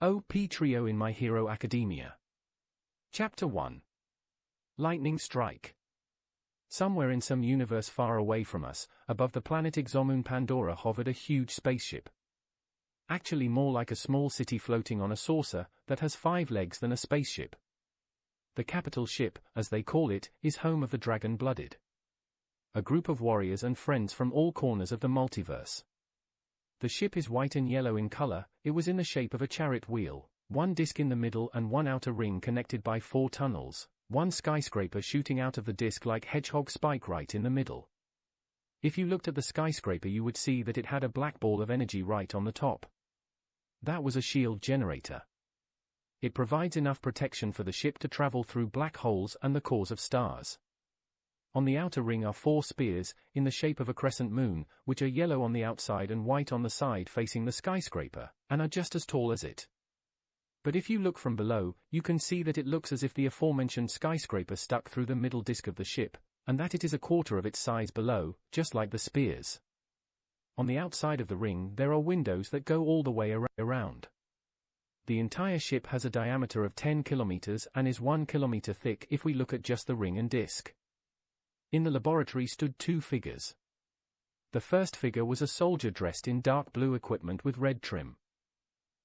OP Trio in My Hero Academia. Chapter 1. Lightning Strike. Somewhere in some universe far away from us, above the planet Exomoon Pandora hovered a huge spaceship. Actually more like a small city floating on a saucer that has 5 legs than a spaceship. The capital ship, as they call it, is home of the dragon-blooded. A group of warriors and friends from all corners of the multiverse. The ship is white and yellow in color. It was in the shape of a chariot wheel, one disc in the middle and one outer ring connected by 4 tunnels, one skyscraper shooting out of the disc like hedgehog spike right in the middle. If you looked at the skyscraper you would see that it had a black ball of energy right on the top. That was a shield generator. It provides enough protection for the ship to travel through black holes and the cores of stars. On the outer ring are 4 spears, in the shape of a crescent moon, which are yellow on the outside and white on the side facing the skyscraper, and are just as tall as it. But if you look from below, you can see that it looks as if the aforementioned skyscraper stuck through the middle disk of the ship, and that it is a quarter of its size below, just like the spears. On the outside of the ring there are windows that go all the way around. The entire ship has a diameter of 10 kilometers and is 1 kilometer thick if we look at just the ring and disk. In the laboratory stood 2 figures. The first figure was a soldier dressed in dark blue equipment with red trim.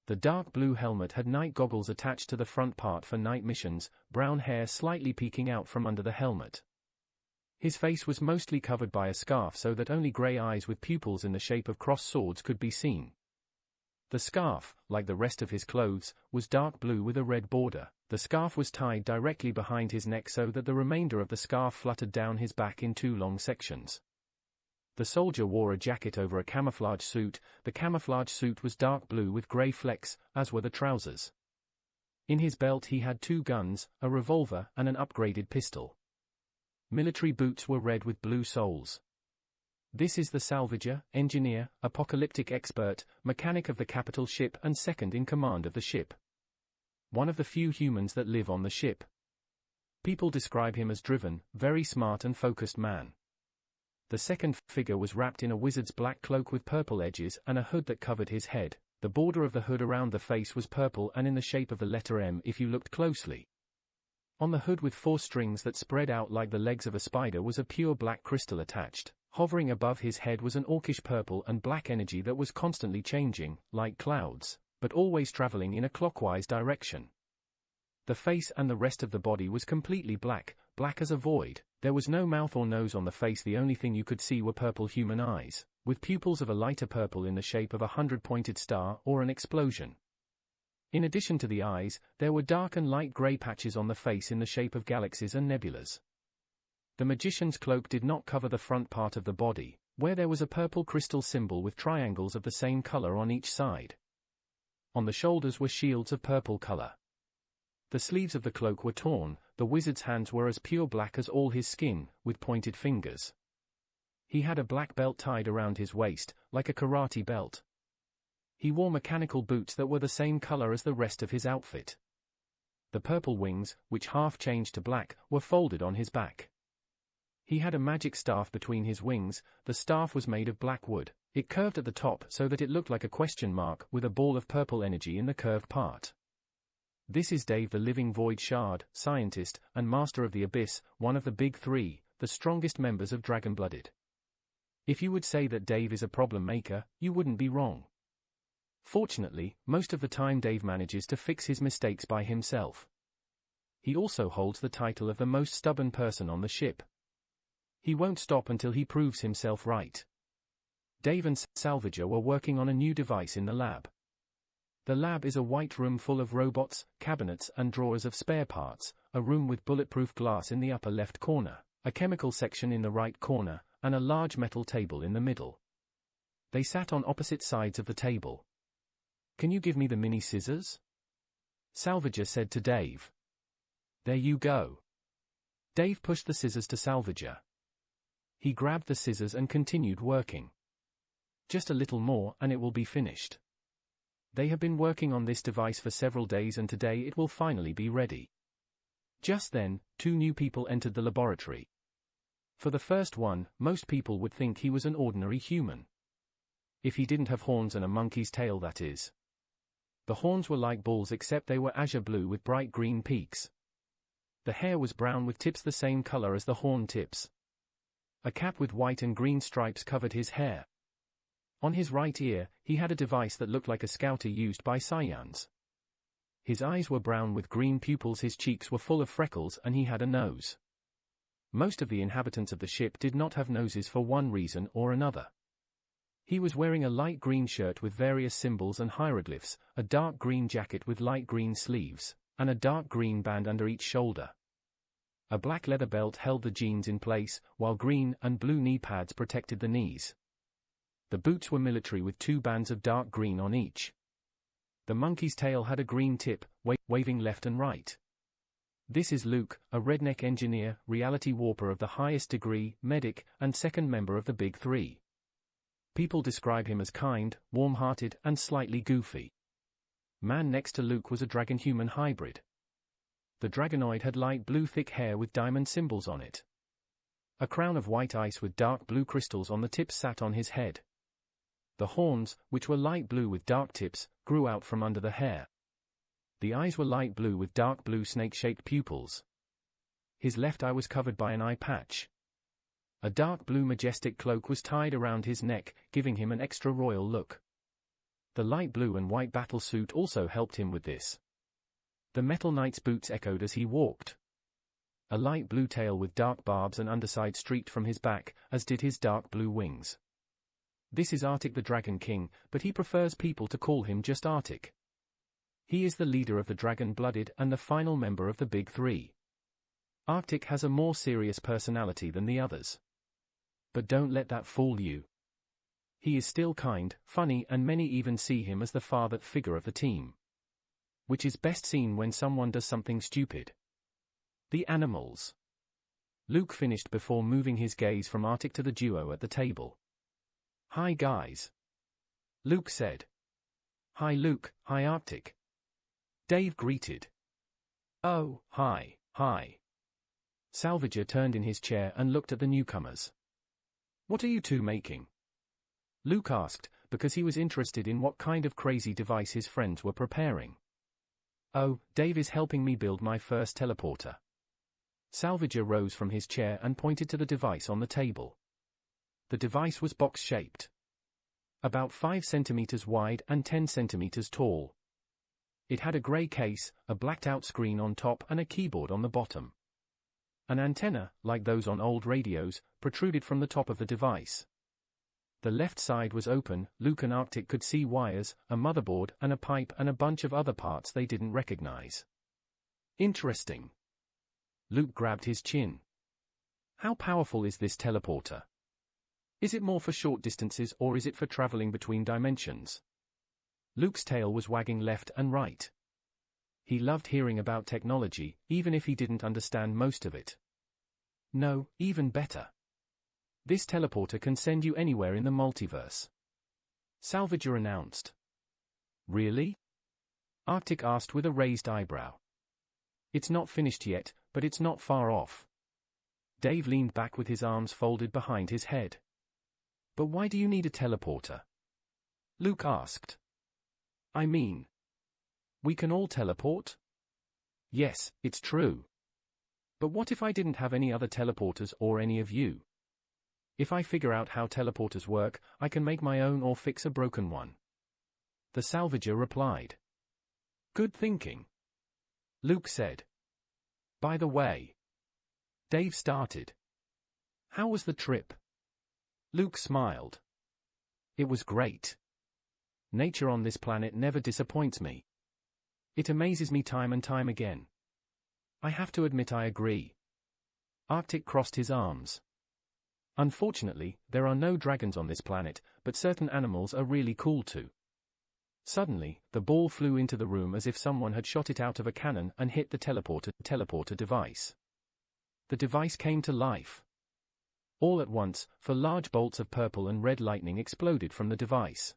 The dark blue helmet had night goggles attached to the front part for night missions, brown hair slightly peeking out from under the helmet. His face was mostly covered by a scarf so that only grey eyes with pupils in the shape of crossed swords could be seen. The scarf, like the rest of his clothes, was dark blue with a red border. The scarf was tied directly behind his neck so that the remainder of the scarf fluttered down his back in 2 long sections. The soldier wore a jacket over a camouflage suit. The camouflage suit was dark blue with grey flecks, as were the trousers. In his belt he had 2 guns, a revolver and an upgraded pistol. Military boots were red with blue soles. This is the salvager, engineer, apocalyptic expert, mechanic of the capital ship and second in command of the ship. One of the few humans that live on the ship. People describe him as driven, very smart and focused man. The second figure was wrapped in a wizard's black cloak with purple edges and a hood that covered his head. The border of the hood around the face was purple and in the shape of the letter M if you looked closely. On the hood with 4 strings that spread out like the legs of a spider was a pure black crystal attached. Hovering above his head was an orcish purple and black energy that was constantly changing, like clouds, but always traveling in a clockwise direction. The face and the rest of the body was completely black, black as a void. There was no mouth or nose on the face. The only thing you could see were purple human eyes, with pupils of a lighter purple in the shape of a 100-pointed star or an explosion. In addition to the eyes, there were dark and light grey patches on the face in the shape of galaxies and nebulas. The magician's cloak did not cover the front part of the body, where there was a purple crystal symbol with triangles of the same color on each side. On the shoulders were shields of purple color. The sleeves of the cloak were torn. The wizard's hands were as pure black as all his skin, with pointed fingers. He had a black belt tied around his waist, like a karate belt. He wore mechanical boots that were the same color as the rest of his outfit. The purple wings, which half changed to black, were folded on his back. He had a magic staff between his wings. The staff was made of black wood. It curved at the top so that it looked like a question mark with a ball of purple energy in the curved part. This is Dave the Living Void Shard, scientist, and master of the Abyss, one of the big 3, the strongest members of Dragon-blooded. If you would say that Dave is a problem maker, you wouldn't be wrong. Fortunately, most of the time Dave manages to fix his mistakes by himself. He also holds the title of the most stubborn person on the ship. He won't stop until he proves himself right. Dave and Salvager were working on a new device in the lab. The lab is a white room full of robots, cabinets and drawers of spare parts, a room with bulletproof glass in the upper left corner, a chemical section in the right corner, and a large metal table in the middle. They sat on opposite sides of the table. "Can you give me the mini scissors?" Salvager said to Dave. "There you go." Dave pushed the scissors to Salvager. He grabbed the scissors and continued working. "Just a little more and it will be finished." They have been working on this device for several days and today it will finally be ready. Just then, 2 new people entered the laboratory. For the first one, most people would think he was an ordinary human. If he didn't have horns and a monkey's tail, that is. The horns were like bulls except they were azure blue with bright green peaks. The hair was brown with tips the same color as the horn tips. A cap with white and green stripes covered his hair. On his right ear, he had a device that looked like a scouter used by Saiyans. His eyes were brown with green pupils, his cheeks were full of freckles, and he had a nose. Most of the inhabitants of the ship did not have noses for one reason or another. He was wearing a light green shirt with various symbols and hieroglyphs, a dark green jacket with light green sleeves, and a dark green band under each shoulder. A black leather belt held the jeans in place, while green and blue knee pads protected the knees. The boots were military with 2 bands of dark green on each. The monkey's tail had a green tip, waving left and right. This is Luke, a redneck engineer, reality warper of the highest degree, medic, and second member of the Big Three. People describe him as kind, warm-hearted, and slightly goofy. Man next to Luke was a dragon-human hybrid. The dragonoid had light blue thick hair with diamond symbols on it. A crown of white ice with dark blue crystals on the tips sat on his head. The horns, which were light blue with dark tips, grew out from under the hair. The eyes were light blue with dark blue snake-shaped pupils. His left eye was covered by an eye patch. A dark blue majestic cloak was tied around his neck, giving him an extra royal look. The light blue and white battle suit also helped him with this. The metal knight's boots echoed as he walked. A light blue tail with dark barbs and underside streaked from his back, as did his dark blue wings. This is Arctic the Dragon King, but he prefers people to call him just Arctic. He is the leader of the dragon-blooded and the final member of the Big Three. Arctic has a more serious personality than the others. But don't let that fool you. He is still kind, funny, and many even see him as the father figure of the team. Which is best seen when someone does something stupid. The animals. Luke finished before moving his gaze from Arctic to the duo at the table. "Hi guys," Luke said. "Hi Luke, hi Arctic," Dave greeted. "Oh, hi, hi." Salvager turned in his chair and looked at the newcomers. "What are you two making?" Luke asked, because he was interested in what kind of crazy device his friends were preparing. "Oh, Dave is helping me build my first teleporter." Salvager rose from his chair and pointed to the device on the table. The device was box-shaped. About 5 centimeters wide and 10 centimeters tall. It had a gray case, a blacked-out screen on top and a keyboard on the bottom. An antenna, like those on old radios, protruded from the top of the device. The left side was open. Luke and Arctic could see wires, a motherboard and a pipe and a bunch of other parts they didn't recognize. "Interesting." Luke grabbed his chin. "How powerful is this teleporter? Is it more for short distances or is it for traveling between dimensions?" Luke's tail was wagging left and right. He loved hearing about technology, even if he didn't understand most of it. "No, even better. This teleporter can send you anywhere in the multiverse," Salvager announced. "Really?" Arctic asked with a raised eyebrow. "It's not finished yet, but it's not far off." Dave leaned back with his arms folded behind his head. "But why do you need a teleporter?" Luke asked. "I mean, we can all teleport?" "Yes, it's true. But what if I didn't have any other teleporters or any of you? If I figure out how teleporters work, I can make my own or fix a broken one." The Salvager replied. "Good thinking," Luke said. "By the way," Dave started. "How was the trip?" Luke smiled. "It was great. Nature on this planet never disappoints me. It amazes me time and time again." "I have to admit I agree." Arctic crossed his arms. "Unfortunately, there are no dragons on this planet, but certain animals are really cool too." Suddenly, the ball flew into the room as if someone had shot it out of a cannon and hit the teleporter device. The device came to life. All at once, 4 large bolts of purple and red lightning exploded from the device.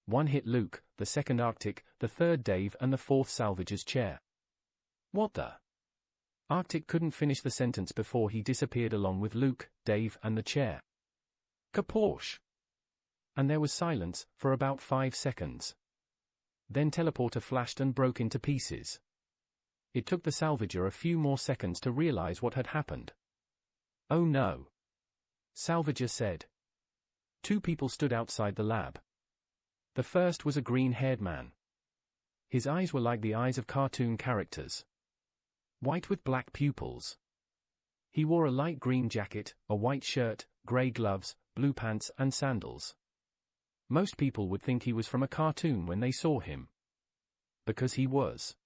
One hit Luke, the second Arctic, the third Dave and the fourth Salvager's chair. "What the?" Arctic couldn't finish the sentence before he disappeared along with Luke, Dave and the chair. Kaposh! And there was silence, for about 5 seconds. Then teleporter flashed and broke into pieces. It took the salvager a few more seconds to realize what had happened. "Oh no," salvager said. Two people stood outside the lab. The first was a green-haired man. His eyes were like the eyes of cartoon characters. White with black pupils. He wore a light green jacket, a white shirt, grey gloves, blue pants and sandals. Most people would think he was from a cartoon when they saw him. Because he was.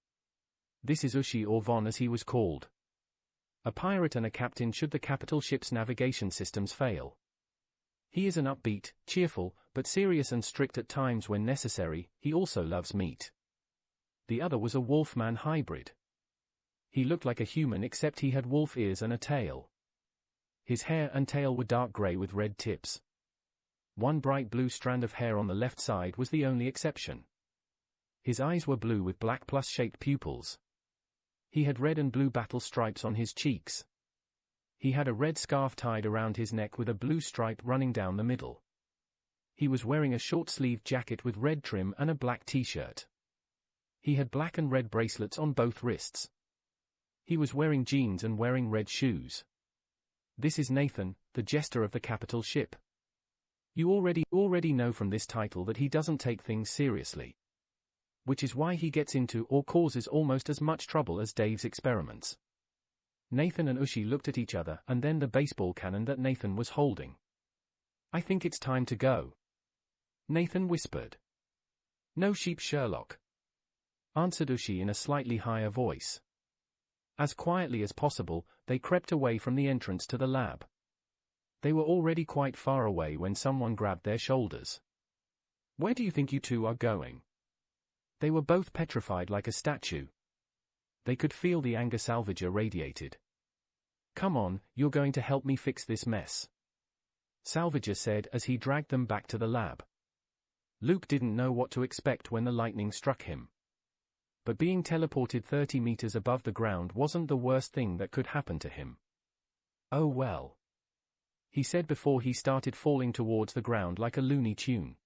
This is Ushi, or Von as he was called. A pirate and a captain should the capital ship's navigation systems fail. He is an upbeat, cheerful, but serious and strict at times when necessary. He also loves meat. The other was a wolf-man hybrid. He looked like a human except he had wolf ears and a tail. His hair and tail were dark grey with red tips. One bright blue strand of hair on the left side was the only exception. His eyes were blue with black plus-shaped pupils. He had red and blue battle stripes on his cheeks. He had a red scarf tied around his neck with a blue stripe running down the middle. He was wearing a short-sleeved jacket with red trim and a black t-shirt. He had black and red bracelets on both wrists. He was wearing jeans and wearing red shoes. This is Nathan, the jester of the capital ship. You already know from this title that he doesn't take things seriously. Which is why he gets into or causes almost as much trouble as Dave's experiments. Nathan and Ushi looked at each other and then the baseball cannon that Nathan was holding. "I think it's time to go," Nathan whispered. "No sheep, Sherlock," answered Ushi in a slightly higher voice. As quietly as possible, they crept away from the entrance to the lab. They were already quite far away when someone grabbed their shoulders. "Where do you think you two are going?" They were both petrified like a statue. They could feel the anger salvager radiated. "Come on, you're going to help me fix this mess," salvager said as he dragged them back to the lab. Luke didn't know what to expect when the lightning struck him. But being teleported 30 meters above the ground wasn't the worst thing that could happen to him. "Oh well," he said before he started falling towards the ground like a Looney Tune.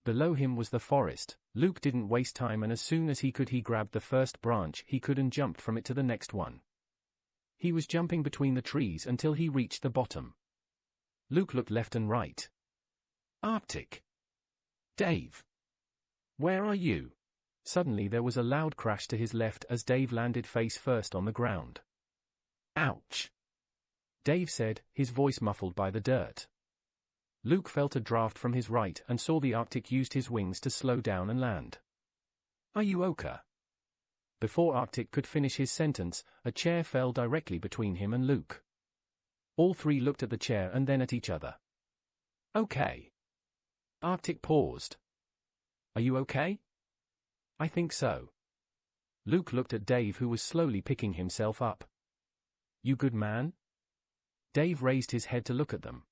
Below him was the forest. Luke didn't waste time and as soon as he could he grabbed the first branch he could and jumped from it to the next one. He was jumping between the trees until he reached the bottom. Luke looked left and right. "Arctic! Dave! Where are you?" Suddenly there was a loud crash to his left as Dave landed face first on the ground. "Ouch!" Dave said, his voice muffled by the dirt. Luke felt a draft from his right and saw the Arctic used his wings to slow down and land. "Are you okay?" Before Arctic could finish his sentence, a chair fell directly between him and Luke. All three looked at the chair and then at each other. "Okay." Arctic paused. "Are you okay?" "I think so." Luke looked at Dave who was slowly picking himself up. "You good man?" Dave raised his head to look at them.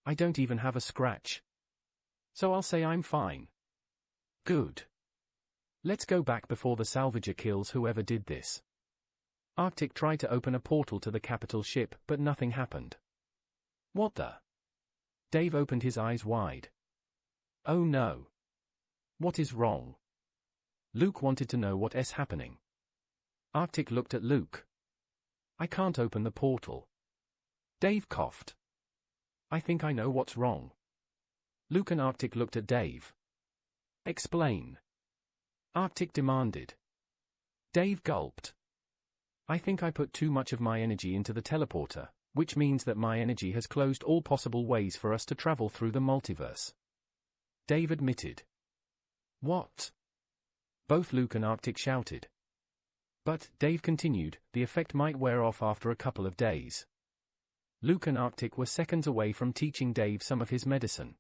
"I don't even have a scratch. So I'll say I'm fine." "Good. Let's go back before the salvager kills whoever did this." Arctic tried to open a portal to the capital ship, but nothing happened. "What the?" Dave opened his eyes wide. "Oh no. What is wrong?" Luke wanted to know what's happening. Arctic looked at Luke. "I can't open the portal." Dave coughed. "I think I know what's wrong." Luke and Arctic looked at Dave. "Explain," Arctic demanded. Dave gulped. "I think I put too much of my energy into the teleporter, which means that my energy has closed all possible ways for us to travel through the multiverse," Dave admitted. "What?" Both Luke and Arctic shouted. "But," Dave continued, "the effect might wear off after a couple of days." Luke and Arctic were seconds away from teaching Dave some of his medicine.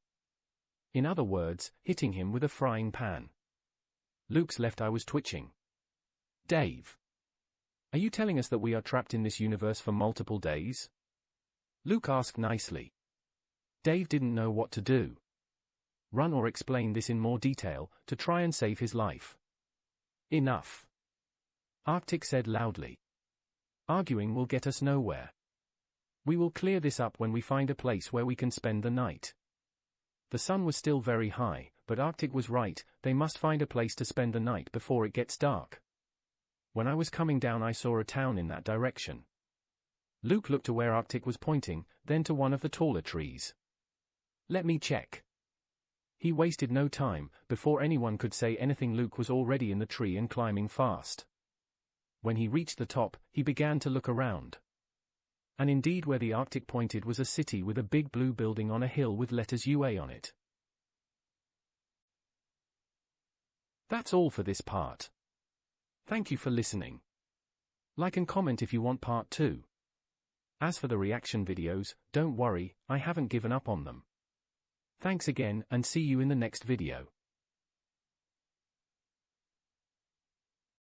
In other words, hitting him with a frying pan. Luke's left eye was twitching. "Dave, are you telling us that we are trapped in this universe for multiple days?" Luke asked nicely. Dave didn't know what to do. Run or explain this in more detail, to try and save his life. "Enough," Arctic said loudly. "Arguing will get us nowhere. We will clear this up when we find a place where we can spend the night." The sun was still very high, but Arctic was right, they must find a place to spend the night before it gets dark. When I was coming down I saw a town in that direction. Luke looked to where Arctic was pointing, then to one of the taller trees. Let me check. He wasted no time. Before anyone could say anything, Luke was already in the tree and climbing fast. When he reached the top, he began to look around. And indeed where the Arctic pointed was a city with a big blue building on a hill with letters UA on it. That's all for this part. Thank you for listening. Like and comment if you want part 2. As for the reaction videos, don't worry, I haven't given up on them. Thanks again, and see you in the next video.